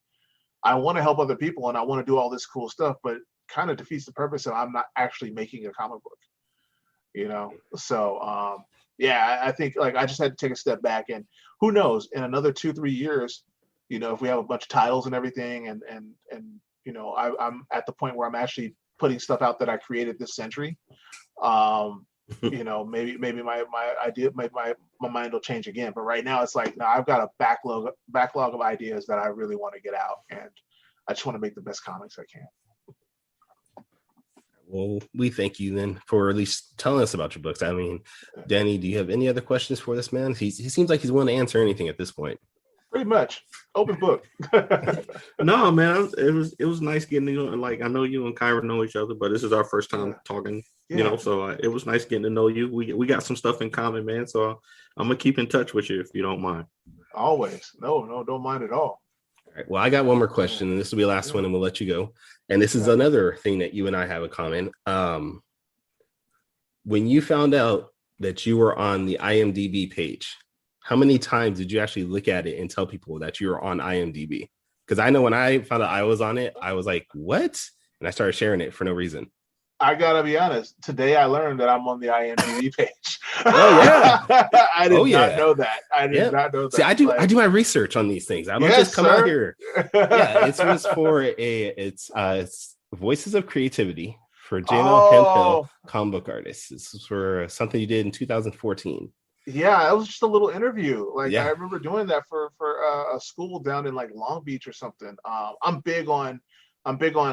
I want to help other people and I want to do all this cool stuff, but kind of defeats the purpose of I'm not actually making a comic book, you know? So, yeah, I think like I just had to take a step back, and who knows, in another 2-3 years, you know, if we have a bunch of titles and everything, and you know, I'm at the point where I'm actually putting stuff out that I created this century. You know, maybe my idea, my mind will change again. But right now it's like, no, I've got a backlog of ideas that I really want to get out, and I just want to make the best comics I can. Well, we thank you then for at least telling us about your books. I mean, Danny, do you have any other questions for this man? He seems like he's willing to answer anything at this point. Pretty much open book. No, man, it was nice getting to know. Like, I know you and Kyrun know each other, but this is our first time talking. Yeah. You know, so it was nice getting to know you. We got some stuff in common, man. So I'm gonna keep in touch with you if you don't mind. Always, no, don't mind at all. All right. Well, I got one more question, and this will be the last one, and we'll let you go. And this is another thing that you and I have in common. When you found out that you were on the IMDb page, how many times did you actually look at it and tell people that you're on IMDb? Because I know when I found out I was on it, I was like, what? And I started sharing it for no reason. I gotta be honest. Today I learned that I'm on the IMDb page. Oh yeah, I did not know that. I did not know that. See, I do my research on these things. I don't just come out here. Yeah, it was for it's Voices of Creativity for Jaimel Hemphill, comic book artist. This is for something you did in 2014. Yeah, it was just a little interview. Like I remember doing that for a school down in like Long Beach or something. I'm big on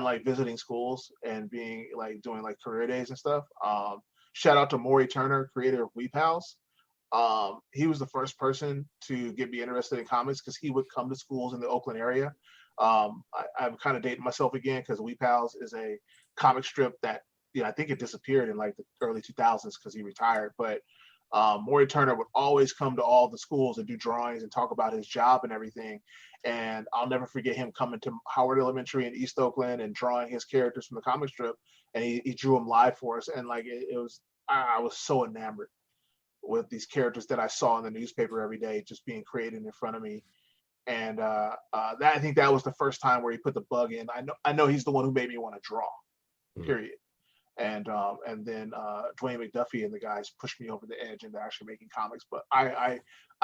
like visiting schools and being like doing like career days and stuff. Shout out to Maury Turner, creator of We Pals. He was the first person to get me interested in comics because he would come to schools in the Oakland area. I'm kind of dating myself again because We Pals is a comic strip that I think it disappeared in like the early 2000s because he retired. But Maury Turner would always come to all the schools and do drawings and talk about his job and everything. And I'll never forget him coming to Howard Elementary in East Oakland and drawing his characters from the comic strip. And he drew them live for us. And like I was so enamored with these characters that I saw in the newspaper every day, just being created in front of me. And I think that was the first time where he put the bug in. I know he's the one who made me want to draw. Period. And then Dwayne McDuffie and the guys pushed me over the edge into actually making comics. But I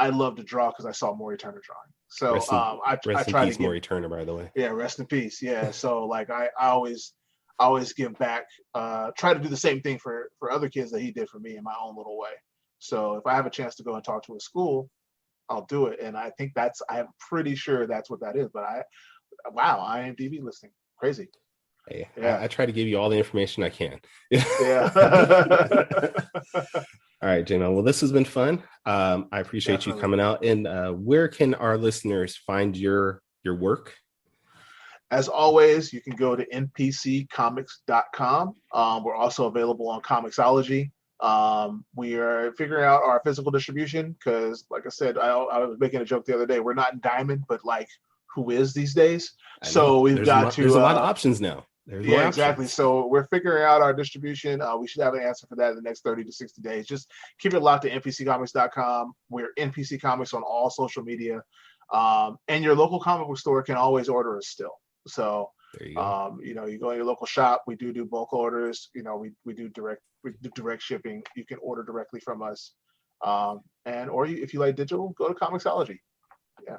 love to draw because I saw Maury Turner drawing. So I try to Maury Turner, by the way. Yeah, rest in peace. Yeah. So like I always give back. Try to do the same thing for other kids that he did for me in my own little way. So if I have a chance to go and talk to a school, I'll do it. And I think I'm pretty sure that's what that is. But IMDb listing, crazy. Hey, yeah. I try to give you all the information I can. Yeah. All right, Jaimel. Well, this has been fun. I appreciate you coming out. And where can our listeners find your work? As always, you can go to npccomics.com. We're also available on Comixology. We are figuring out our physical distribution because, like I said, I was making a joke the other day. We're not in Diamond, but like, who is these days? So there's a lot of options now. Exactly. So we're figuring out our distribution. We should have an answer for that in the next 30 to 60 days. Just keep it locked to npccomics.com. We're NPC Comics on all social media. And your local comic book store can always order us still. So, you go in your local shop. We do bulk orders. We do direct shipping. You can order directly from us. If you like digital, go to Comixology. Yeah.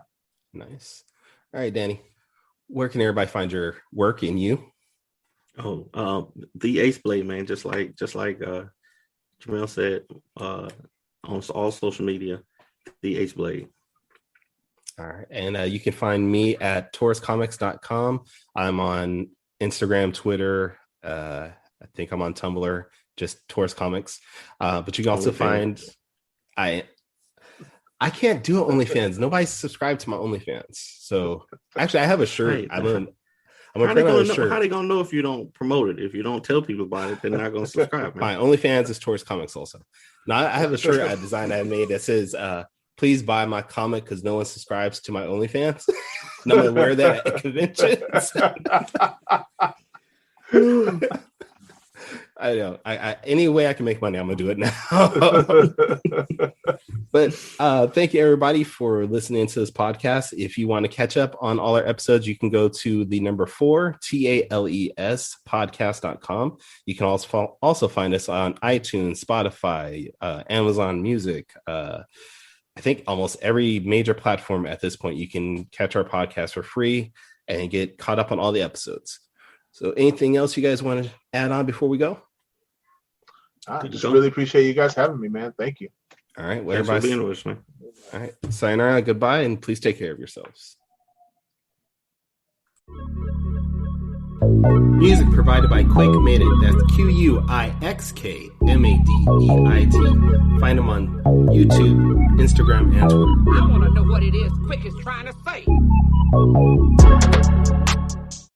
Nice. All right, Danny. Where can everybody find your work and you? Oh, the Ace Blade, man. Just like Jaimel said, on all social media, the Ace Blade. All right. And you can find me at tauruscomics.com. I'm on Instagram, Twitter. I think I'm on Tumblr, just Taurus Comics. But you can also find I can't do Onlyfans. Nobody subscribed to my Onlyfans. So actually I have a shirt. How they gonna know if you don't promote it? If you don't tell people about it, they're not gonna subscribe. My OnlyFans is Taurus Comics also. Now I have a shirt I designed I made that says please buy my comic because no one subscribes to my OnlyFans. And I'm gonna wear that at conventions. I know. I any way I can make money, I'm gonna do it now. But thank you everybody for listening to this podcast. If you want to catch up on all our episodes, you can go to the number 4 TALES podcast.com. You can also find us on iTunes, Spotify, Amazon Music. I think almost every major platform at this point. You can catch our podcast for free and get caught up on all the episodes. So anything else you guys want to add on before we go? I just really appreciate you guys having me, man. Thank you. All right. Well, everybody, being with me. All right. Sayonara, goodbye, and please take care of yourselves. Music provided by Quick Made It. That's QUIXKMADEIT. Find them on YouTube, Instagram, and Twitter. I want to know what it is Quick is trying to say.